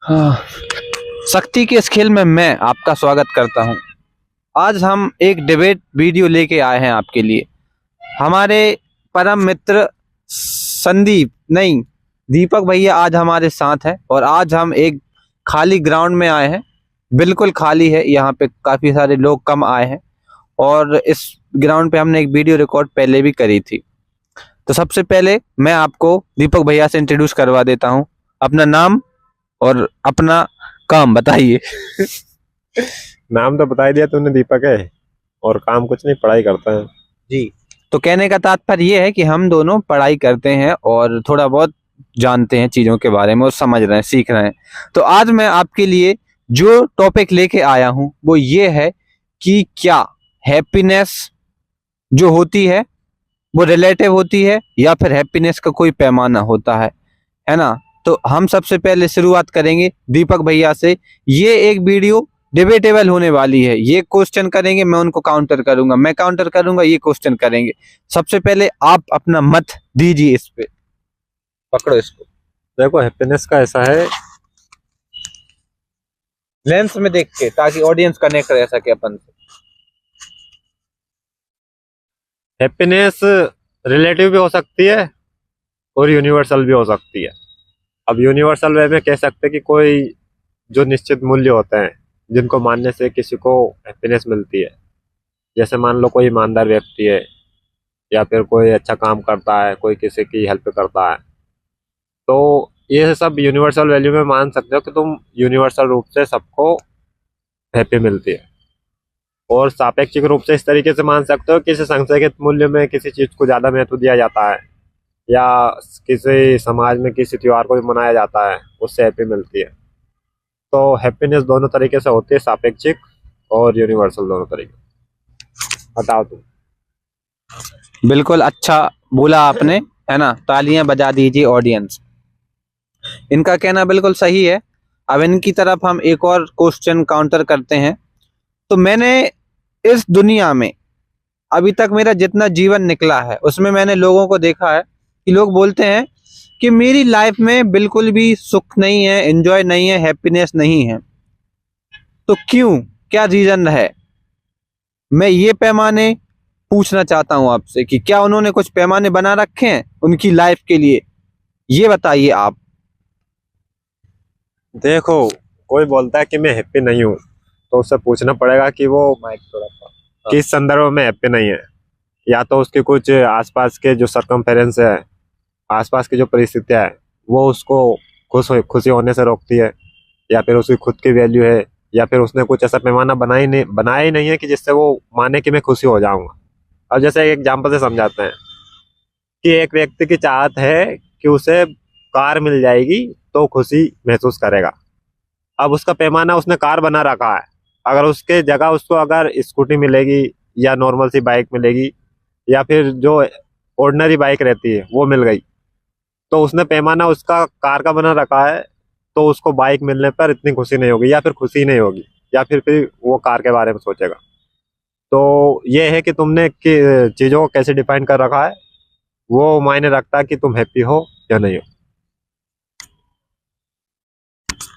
हाँ, शक्ति के इस खेल में मैं आपका स्वागत करता हूं। आज हम एक डिबेट वीडियो लेके आए हैं आपके लिए। हमारे परम मित्र संदीप नहीं दीपक भैया आज हमारे साथ हैं और आज हम एक खाली ग्राउंड में आए हैं। बिल्कुल खाली है, यहाँ पे काफ़ी सारे लोग कम आए हैं और इस ग्राउंड पे हमने एक वीडियो रिकॉर्ड पहले भी करी थी। तो सबसे पहले मैं आपको दीपक भैया से इंट्रोड्यूस करवा देता हूँ। अपना नाम और अपना काम बताइए। नाम तो बता ही दिया तूने, दीपक है और काम कुछ नहीं, पढ़ाई करता है जी। तो कहने का तात्पर्य ये है कि हम दोनों पढ़ाई करते हैं और थोड़ा बहुत जानते हैं चीज़ों के बारे में और समझ रहे हैं, सीख रहे हैं। तो आज मैं आपके लिए जो टॉपिक लेके आया हूँ वो ये है कि क्या हैप्पीनेस जो होती है वो रिलेटिव होती है या फिर हैप्पीनेस का कोई पैमाना होता है ना। तो हम सबसे पहले शुरुआत करेंगे दीपक भैया से। ये एक वीडियो डिबेटेबल होने वाली है। ये क्वेश्चन करेंगे, मैं उनको काउंटर करूंगा, मैं काउंटर करूंगा, ये क्वेश्चन करेंगे। सबसे पहले आप अपना मत दीजिए इस पे। पकड़ो इसको। देखो, हैप्पीनेस का ऐसा है, लेंस में देख के, ताकि ऑडियंस कनेक्ट रह सके अपन से। हैप्पीनेस रिलेटिव भी हो सकती है और यूनिवर्सल भी हो सकती है। अब यूनिवर्सल वे में कह सकते हैं कि कोई जो निश्चित मूल्य होते हैं जिनको मानने से किसी को हैप्पीनेस मिलती है। जैसे मान लो कोई ईमानदार व्यक्ति है या फिर कोई अच्छा काम करता है, कोई किसी की हेल्प करता है, तो ये सब यूनिवर्सल वैल्यू में मान सकते हो कि तुम यूनिवर्सल रूप से सबको हैप्पी मिलती है। और सापेक्षिक रूप से इस तरीके से मान सकते हो, किसी संशयित मूल्य में किसी चीज को ज्यादा महत्व दिया जाता है या किसी समाज में किसी त्योहार को भी मनाया जाता है, उससे हैप्पी मिलती है। तो हैप्पीनेस दोनों तरीके से होती है, सापेक्षिक और यूनिवर्सल दोनों तरीके। बताओ तुम। बिल्कुल अच्छा बोला आपने, है ना। तालियां बजा दीजिए ऑडियंस। इनका कहना बिल्कुल सही है। अब इनकी तरफ हम एक और क्वेश्चन काउंटर करते हैं। तो मैंने इस दुनिया में अभी तक मेरा जितना जीवन निकला है उसमें मैंने लोगों को देखा है कि लोग बोलते हैं कि मेरी लाइफ में बिल्कुल भी सुख नहीं है, एंजॉय नहीं है, हैप्पीनेस नहीं है। तो क्यों, क्या रीजन है? मैं ये पैमाने पूछना चाहता हूं आपसे कि क्या उन्होंने कुछ पैमाने बना रखे हैं उनकी लाइफ के लिए, ये बताइए आप। देखो, कोई बोलता है कि मैं हैप्पी नहीं हूँ तो उससे पूछना पड़ेगा कि वो किस संदर्भ में हैप्पी नहीं है। या तो उसके कुछ आसपास के जो सरकमफेरेंस है, आसपास की जो परिस्थितियाँ है, वो उसको खुशी होने से रोकती है, या फिर उसकी खुद की वैल्यू है, या फिर उसने कुछ ऐसा पैमाना बनाया ही नहीं है कि जिससे वो माने कि मैं खुशी हो जाऊंगा। अब जैसे एक एग्जांपल से समझाते हैं कि एक व्यक्ति की चाहत है कि उसे कार मिल जाएगी तो खुशी महसूस करेगा। अब उसका पैमाना उसने कार बना रखा है। अगर उसके जगह उसको अगर स्कूटी मिलेगी या नॉर्मल सी बाइक मिलेगी या फिर जो ऑर्डिनरी बाइक रहती है वो मिल गई, तो उसने पैमाना उसका कार का बना रखा है, तो उसको बाइक मिलने पर इतनी खुशी नहीं होगी या फिर खुशी नहीं होगी, या फिर वो कार के बारे में सोचेगा। तो ये है कि तुमने चीज़ों को कैसे डिफाइन कर रखा है, वो मायने रखता है कि तुम हैप्पी हो या नहीं हो।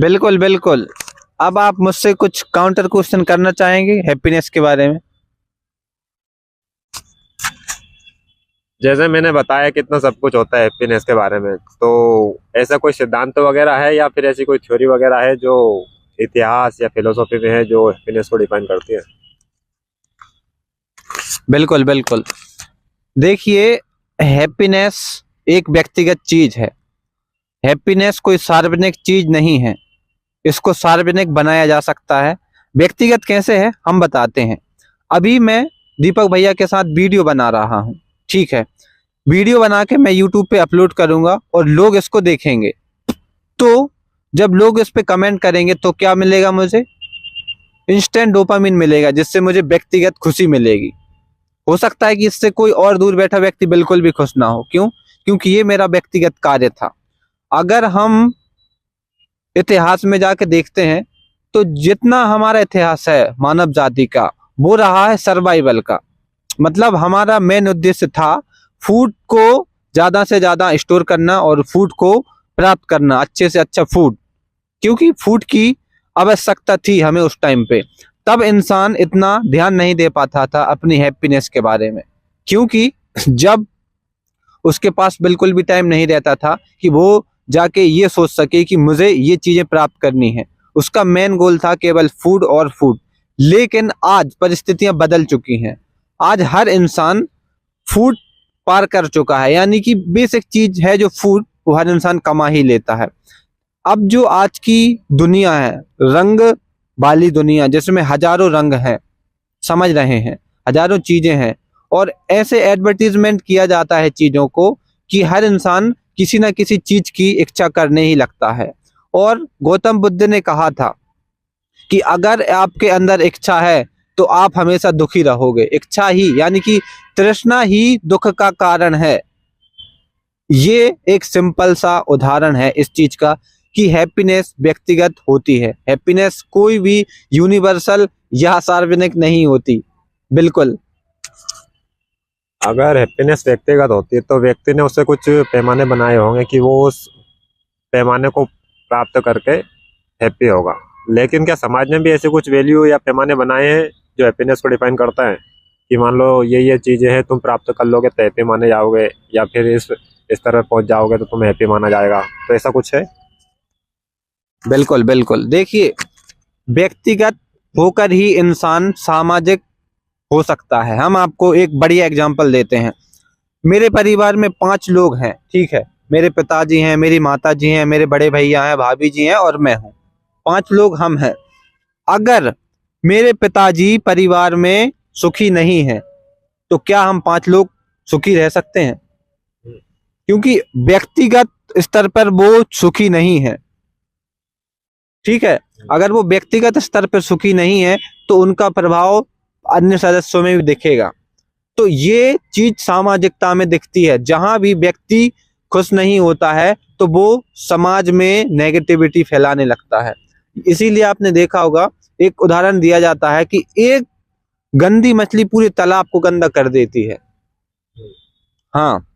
बिल्कुल बिल्कुल। अब आप मुझसे कुछ काउंटर क्वेश्चन करना चाहेंगे हैप्पीनेस के बारे में? जैसे मैंने बताया कितना सब कुछ होता है हैप्पीनेस के बारे में, तो ऐसा कोई सिद्धांत वगैरह है या फिर ऐसी कोई थ्योरी वगैरह है जो इतिहास या फिलोसॉफी में है जो हैप्पीनेस को डिफाइन करती है? बिल्कुल बिल्कुल। देखिए, हैप्पीनेस एक व्यक्तिगत चीज है। हैप्पीनेस कोई सार्वजनिक चीज नहीं है। इसको सार्वजनिक बनाया जा सकता है। व्यक्तिगत कैसे है हम बताते हैं। अभी मैं दीपक भैया के साथ वीडियो बना रहा हूँ, ठीक है। वीडियो बना के मैं यूट्यूब पे अपलोड करूंगा और लोग इसको देखेंगे। तो जब लोग इस पे कमेंट करेंगे तो क्या मिलेगा मुझे? इंस्टेंट डोपामिन मिलेगा, जिससे मुझे व्यक्तिगत खुशी मिलेगी। हो सकता है कि इससे कोई और दूर बैठा व्यक्ति बिल्कुल भी खुश ना हो। क्यों? क्योंकि ये मेरा व्यक्तिगत कार्य था। अगर हम इतिहास में जाके देखते हैं तो जितना हमारा इतिहास है मानव जाति का, वो रहा है सर्वाइवल का। मतलब हमारा मेन उद्देश्य था फूड को ज्यादा से ज्यादा स्टोर करना और फूड को प्राप्त करना, अच्छे से अच्छा फूड, क्योंकि फूड की आवश्यकता थी हमें उस टाइम पे। तब इंसान इतना ध्यान नहीं दे पाता था अपनी हैप्पीनेस के बारे में, क्योंकि जब उसके पास बिल्कुल भी टाइम नहीं रहता था कि वो जाके ये सोच सके कि मुझे ये चीजें प्राप्त करनी है। उसका मेन गोल था केवल फूड और फूड। लेकिन आज परिस्थितियां बदल चुकी हैं। आज हर इंसान फूड पार कर चुका है, यानी कि बेसिक चीज है जो फूड, वो हर इंसान कमा ही लेता है। अब जो आज की दुनिया है, रंग वाली दुनिया जिसमें हजारों रंग हैं, समझ रहे हैं, हजारों चीजें हैं, और ऐसे एडवर्टीजमेंट किया जाता है चीजों को कि हर इंसान किसी ना किसी चीज की इच्छा करने ही लगता है। और गौतम बुद्ध ने कहा था कि अगर आपके अंदर इच्छा है तो आप हमेशा दुखी रहोगे। इच्छा ही यानी कि तृष्णा ही दुख का कारण है। ये एक सिंपल सा उदाहरण है इस चीज का कि हैप्पीनेस व्यक्तिगत होती है। हैप्पीनेस कोई भी यूनिवर्सल या सार्वजनिक नहीं होती। बिल्कुल। अगर हैप्पीनेस व्यक्तिगत होती है तो व्यक्ति ने उससे कुछ पैमाने बनाए होंगे कि वो उस पैमाने को प्राप्त करके हैप्पी होगा। लेकिन क्या समाज ने भी ऐसे कुछ वैल्यू या पैमाने बनाए हैं जो हैप्पीनेस को डिफाइन करता है कि मान लो ये चीजें हैं तुम प्राप्त कर लोगे तो हैप्पी माने जाओगे, या फिर इस तरह पहुंच जाओगे तो तुम्हें हैप्पी माना जाएगा? तो ऐसा कुछ है? बिल्कुल बिल्कुल। देखिए, व्यक्तिगत होकर ही इंसान सामाजिक हो सकता है। हम आपको एक बढ़िया एग्जांपल देते हैं। मेरे परिवार में 5 लोग हैं, ठीक है। मेरे पिताजी हैं, मेरी माताजी हैं, मेरे बड़े भैया हैं, भाभी जी हैं और मैं हूँ। 5 लोग हम हैं। अगर मेरे पिताजी परिवार में सुखी नहीं है तो क्या हम 5 लोग सुखी रह सकते हैं? क्योंकि व्यक्तिगत स्तर पर वो सुखी नहीं है, ठीक है। अगर वो व्यक्तिगत स्तर पर सुखी नहीं है तो उनका प्रभाव अन्य सदस्यों में भी दिखेगा। तो ये चीज सामाजिकता में दिखती है। जहां भी व्यक्ति खुश नहीं होता है तो वो समाज में नेगेटिविटी फैलाने लगता है। इसीलिए आपने देखा होगा, एक उदाहरण दिया जाता है कि एक गंदी मछली पूरे तालाब को गंदा कर देती है। हाँ,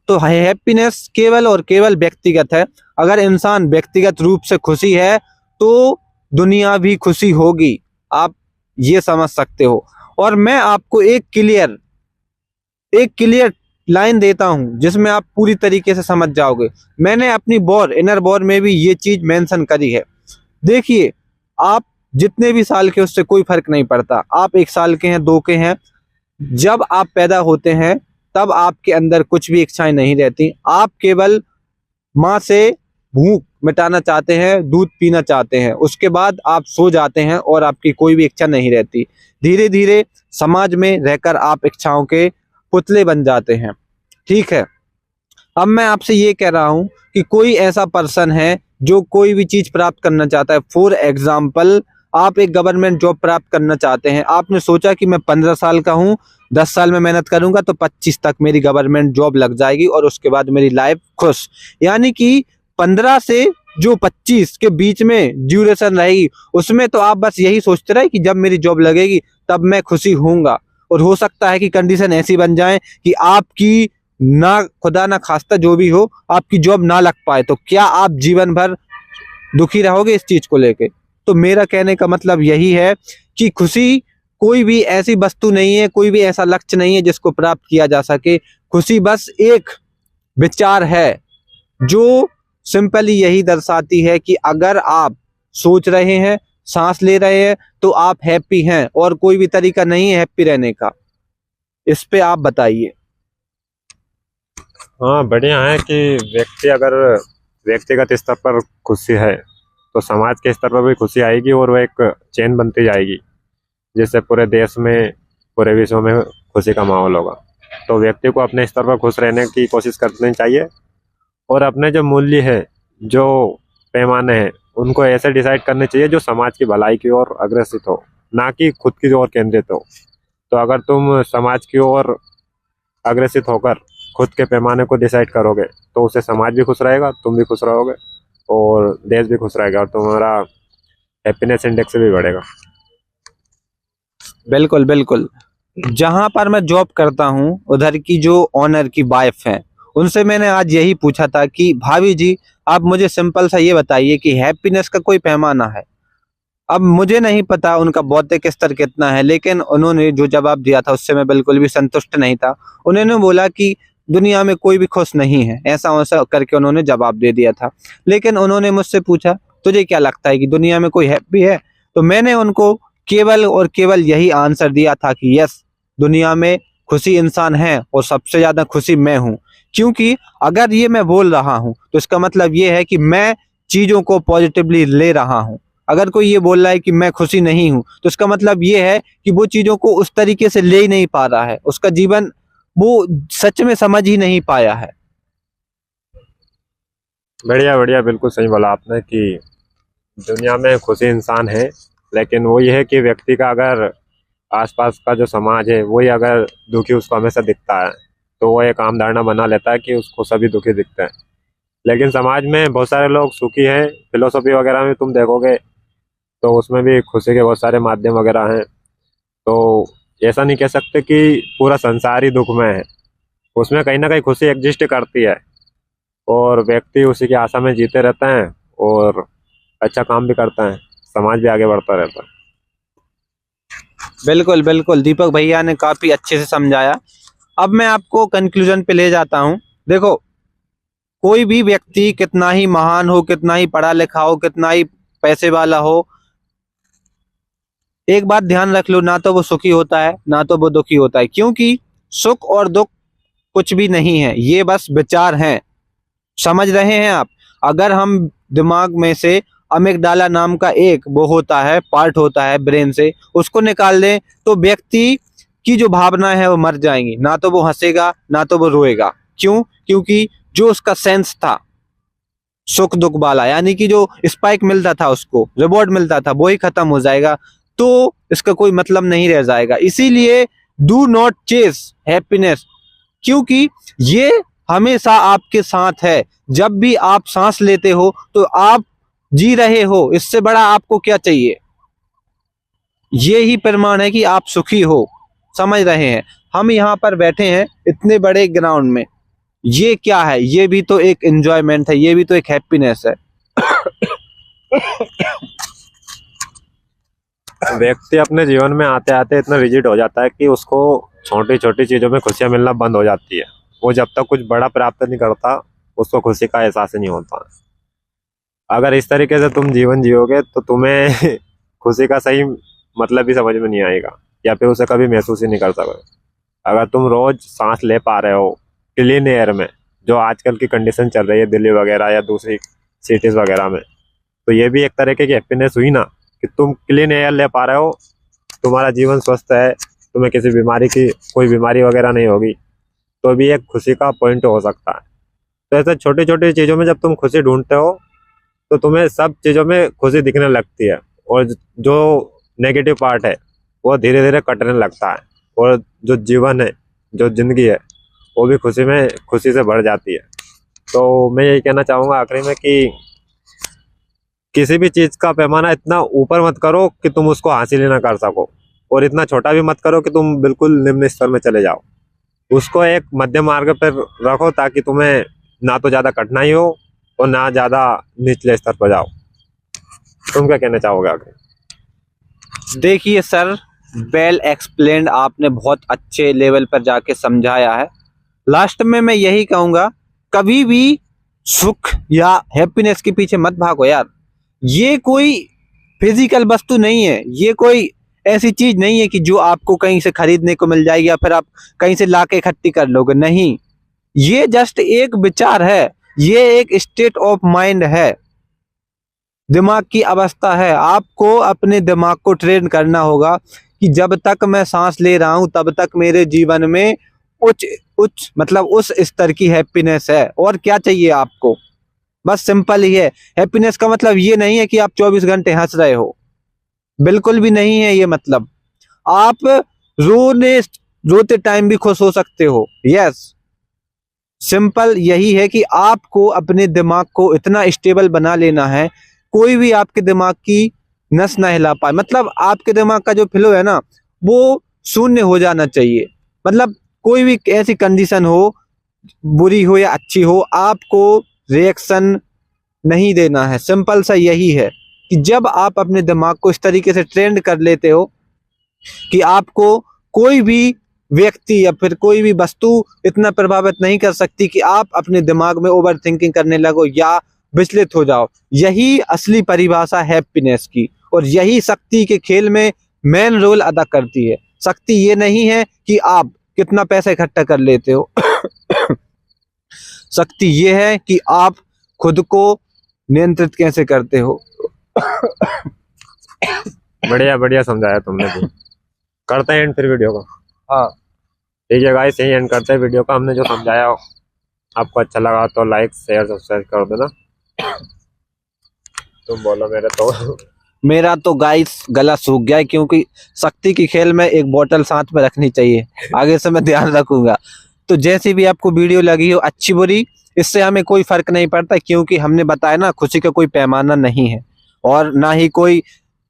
तो हैप्पीनेस केवल और केवल व्यक्तिगत है। अगर इंसान व्यक्तिगत रूप से खुशी है तो दुनिया भी खुशी होगी। आप ये समझ सकते हो। और मैं आपको एक क्लियर लाइन देता हूं जिसमें आप पूरी तरीके से समझ जाओगे। मैंने अपनी इनर बॉर में भी ये चीज मेंशन करी है। देखिए, आप जितने भी साल के उससे कोई फर्क नहीं पड़ता। आप 1 साल के हैं, 2 के हैं, जब आप पैदा होते हैं तब आपके अंदर कुछ भी इच्छाएं नहीं रहती। आप केवल माँ से भूख मिटाना चाहते हैं, दूध पीना चाहते हैं। उसके बाद आप सो जाते हैं और आपकी कोई भी इच्छा नहीं रहती। धीरे धीरे समाज में रहकर आप इच्छाओं के पुतले बन जाते हैं, ठीक है। अब मैं आपसे ये कह रहा हूं कि कोई ऐसा पर्सन है जो कोई भी चीज प्राप्त करना चाहता है। फॉर एग्जाम्पल, आप एक गवर्नमेंट जॉब प्राप्त करना चाहते हैं। आपने सोचा कि मैं 15 साल का हूं, 10 साल में मेहनत करूंगा तो 25 तक मेरी गवर्नमेंट जॉब लग जाएगी और उसके बाद मेरी लाइफ खुश। यानी कि 15 से जो 25 के बीच में ड्यूरेशन रहेगी उसमें तो आप बस यही सोचते रहे कि जब मेरी जॉब लगेगी तब मैं खुशी होऊंगा। और हो सकता है कि कंडीशन ऐसी बन जाए कि आपकी ना खुदा ना खास्ता जो भी हो, आपकी जॉब ना लग पाए, तो क्या आप जीवन भर दुखी रहोगे इस चीज को लेके? तो मेरा कहने का मतलब यही है कि खुशी कोई भी ऐसी वस्तु नहीं है, कोई भी ऐसा लक्ष्य नहीं है जिसको प्राप्त किया जा सके। खुशी बस एक विचार है जो सिंपली यही दर्शाती है कि अगर आप सोच रहे हैं, सांस ले रहे हैं तो आप हैप्पी हैं, और कोई भी तरीका नहीं है हैप्पी रहने का। इस पे आप बताइए। हाँ, बढ़िया है कि व्यक्ति अगर व्यक्तिगत स्तर पर खुशी है तो समाज के स्तर पर भी खुशी आएगी और वो एक चेन बनती जाएगी, जिससे पूरे देश में, पूरे विश्व में खुशी का माहौल होगा। तो व्यक्ति को अपने स्तर पर खुश रहने की कोशिश करनी चाहिए और अपने जो मूल्य है, जो पैमाने हैं, उनको ऐसे डिसाइड करने चाहिए जो समाज की भलाई की ओर अग्रसित हो, ना कि खुद की ओर केंद्रित हो। तो अगर तुम समाज की ओर अग्रसित होकर खुद के पैमाने को डिसाइड करोगे तो उससे समाज भी खुश रहेगा, तुम भी खुश रहोगे और देश भी खुश रहेगा और तुम्हारा हैप्पीनेस इंडेक्स भी बढ़ेगा। बिल्कुल बिल्कुल। जहां पर मैं जॉब करता हूं उधर की जो ऑनर की वाइफ है, उनसे मैंने आज यही पूछा था कि भाभी जी आप मुझे सिंपल सा ये बताइए कि हैप्पीनेस का कोई पैमाना है। अब मुझे नहीं पता उनका बौद्धिक स्तर कितना है, लेकिन उन्होंने जो जवाब दिया था उससे मैं बिल्कुल भी संतुष्ट नहीं था। उन्होंने बोला कि दुनिया में कोई भी खुश नहीं है, ऐसा वैसा करके उन्होंने जवाब दे दिया था। लेकिन उन्होंने मुझसे पूछा तुझे क्या लगता है कि दुनिया में कोई हैप्पी है, तो मैंने उनको केवल और केवल यही आंसर दिया था कि यस, दुनिया में खुशी इंसान है और सबसे ज्यादा खुशी मैं हूँ। क्योंकि अगर ये मैं बोल रहा हूँ तो इसका मतलब ये है कि मैं चीजों को पॉजिटिवली ले रहा हूँ। अगर कोई ये बोल रहा है कि मैं खुशी नहीं हूं तो इसका मतलब ये है कि वो चीजों को उस तरीके से ले ही नहीं पा रहा है, उसका जीवन वो सच में समझ ही नहीं पाया है। बढ़िया बढ़िया, बिल्कुल सही बोला आपने कि दुनिया में खुशी इंसान है, लेकिन वो ये है कि व्यक्ति का अगर आसपास का जो समाज है वही अगर दुखी उसको हमेशा दिखता है तो वो एक आम धारणा बना लेता है कि उसको सभी दुखी दिखते हैं। लेकिन समाज में बहुत सारे लोग सुखी हैं। फिलोसॉफी वगैरह में तुम देखोगे तो उसमें भी खुशी के बहुत सारे माध्यम वगैरह हैं। तो ऐसा नहीं कह सकते कि पूरा संसार ही दुख में है, उसमें कहीं ना कहीं खुशी एग्जिस्ट करती है और व्यक्ति उसी की आशा में जीते रहते हैं और अच्छा काम भी करते हैं, समाज भी आगे बढ़ता रहता है। बिल्कुल बिल्कुल, दीपक भैया ने काफी अच्छे से समझाया। अब मैं आपको कंक्लूजन पे ले जाता हूँ। देखो, कोई भी व्यक्ति कितना ही महान हो, कितना ही पढ़ा लिखा हो, कितना ही पैसे वाला हो, एक बात ध्यान रख लो, ना तो वो सुखी होता है ना तो वो दुखी होता है। क्योंकि सुख और दुख कुछ भी नहीं है, ये बस विचार हैं। समझ रहे हैं आप? अगर हम दिमाग में से अमिगडाला नाम का एक वो होता है, पार्ट होता है ब्रेन से, उसको निकाल दें तो व्यक्ति की जो भावनाएं है वो मर जाएंगी। ना तो वो हंसेगा ना तो वो रोएगा। क्यों? क्योंकि जो उसका सेंस था सुख दुख वाला, यानी कि जो स्पाइक मिलता था, उसको रिवॉर्ड मिलता था, वो ही खत्म हो जाएगा, तो इसका कोई मतलब नहीं रह जाएगा। इसीलिए डू नॉट चेस हैप्पीनेस, क्योंकि ये हमेशा आपके साथ है। जब भी आप सांस लेते हो तो आप जी रहे हो, इससे बड़ा आपको क्या चाहिए? ये ही प्रमाण है कि आप सुखी हो। समझ रहे हैं? हम यहाँ पर बैठे हैं इतने बड़े ग्राउंड में, ये क्या है? ये भी तो एक एंजॉयमेंट है, ये भी तो एक हैप्पीनेस है। व्यक्ति अपने जीवन में आते आते इतना रिजिड हो जाता है कि उसको छोटी छोटी चीजों में खुशियां मिलना बंद हो जाती है। वो जब तक कुछ बड़ा प्राप्त नहीं करता उसको खुशी का एहसास ही नहीं होता। अगर इस तरीके से तुम जीवन जियोगे तो तुम्हें खुशी का सही मतलब भी समझ में नहीं आएगा या फिर उसे कभी महसूस ही नहीं कर सकोगे। अगर तुम रोज सांस ले पा रहे हो क्लीन एयर में, जो आजकल की कंडीशन चल रही है दिल्ली वगैरह या दूसरी सिटीज वगैरह में, तो ये भी एक तरीके की हैप्पीनेस हुई ना कि तुम क्लीन एयर ले पा रहे हो, तुम्हारा जीवन स्वस्थ है, तुम्हें किसी बीमारी की कोई बीमारी वगैरह नहीं होगी, तो भी एक खुशी का पॉइंट हो सकता है। तो ऐसे छोटी छोटी चीज़ों में जब तुम खुशी ढूंढते हो तो तुम्हें सब चीज़ों में खुशी दिखने लगती है और जो नेगेटिव पार्ट है वो धीरे धीरे कटने लगता है और जो जीवन है, जो जिंदगी है, वो भी खुशी से भर जाती है। तो मैं यही कहना चाहूँगा आखिरी में कि किसी भी चीज़ का पैमाना इतना ऊपर मत करो कि तुम उसको हासिल ही ना कर सको और इतना छोटा भी मत करो कि तुम बिल्कुल निम्न स्तर में चले जाओ। उसको एक मध्यम मार्ग पर रखो ताकि तुम्हें ना तो ज़्यादा कठिनाई हो और ना ज़्यादा निचले स्तर पर जाओ। तुम क्या कहना चाहोगे आगे? देखिए सर, वेल एक्सप्लेन्ड, आपने बहुत अच्छे लेवल पर जाके समझाया है। लास्ट में मैं यही कहूंगा, कभी भी सुख या हैप्पीनेस के पीछे मत भागो यार। ये कोई फिजिकल वस्तु नहीं है, ये कोई ऐसी चीज नहीं है कि जो आपको कहीं से खरीदने को मिल जाएगी या फिर आप कहीं से लाके इकट्ठी कर लोगे। नहीं, ये जस्ट एक विचार है, ये एक स्टेट ऑफ माइंड है, दिमाग की अवस्था है। आपको अपने दिमाग को ट्रेन करना होगा कि जब तक मैं सांस ले रहा हूं तब तक मेरे जीवन में उच्च मतलब उस स्तर की हैप्पीनेस है। और क्या चाहिए आपको? बस सिंपल ही है। हैप्पीनेस का मतलब ये नहीं है कि आप 24 घंटे हंस रहे हो, बिल्कुल भी नहीं है ये मतलब। आप रोते टाइम भी खुश हो सकते हो। यस, सिंपल यही है कि आपको अपने दिमाग को इतना स्टेबल बना लेना है, कोई भी आपके दिमाग की नस ना हिला पाए। मतलब आपके दिमाग का जो फ्लो है ना, वो शून्य हो जाना चाहिए। मतलब कोई भी ऐसी कंडीशन हो बुरी हो या अच्छी हो, आपको रिएक्शन नहीं देना है। सिंपल सा यही है कि जब आप अपने दिमाग को इस तरीके से ट्रेंड कर लेते हो कि आपको कोई भी व्यक्ति या फिर कोई भी वस्तु इतना प्रभावित नहीं कर सकती कि आप अपने दिमाग में ओवर थिंकिंग करने लगो या विचलित हो जाओ। यही असली परिभाषा हैप्पीनेस की, और यही शक्ति के खेल में मेन रोल अदा करती है। शक्ति ये नहीं है कि आप कितना पैसा इकट्ठा कर लेते हो शक्ति ये है कि आप खुद को नियंत्रित कैसे करते हो। बढ़िया बढ़िया समझाया तुमने भी। करते हैं एंड फिर वीडियो को। हाँ ठीक है गाइस, यही एंड करते हैं वीडियो का। हमने जो समझाया आपको अच्छा लगा तो लाइक शेयर सब्सक्राइब कर देना। तुम बोलो। मेरा तो गाइस गला सूख गया है, क्योंकि शक्ति के खेल में एक बोतल साथ में रखनी चाहिए। आगे से मैं ध्यान रखूंगा। तो जैसी भी आपको वीडियो लगी हो, अच्छी बुरी, इससे हमें कोई फर्क नहीं पड़ता, क्योंकि हमने बताया ना, खुशी का कोई पैमाना नहीं है और ना ही कोई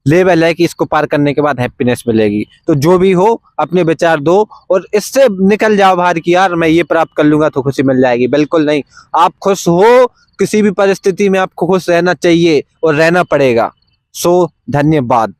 लेवल है कि इसको पार करने के बाद हैप्पीनेस मिलेगी। तो जो भी हो अपने विचार दो और इससे निकल जाओ बाहर कि यार मैं ये प्राप्त कर लूंगा तो खुशी मिल जाएगी। बिल्कुल नहीं, आप खुश हो, किसी भी परिस्थिति में आपको खुश रहना चाहिए और रहना पड़ेगा। सो धन्यवाद।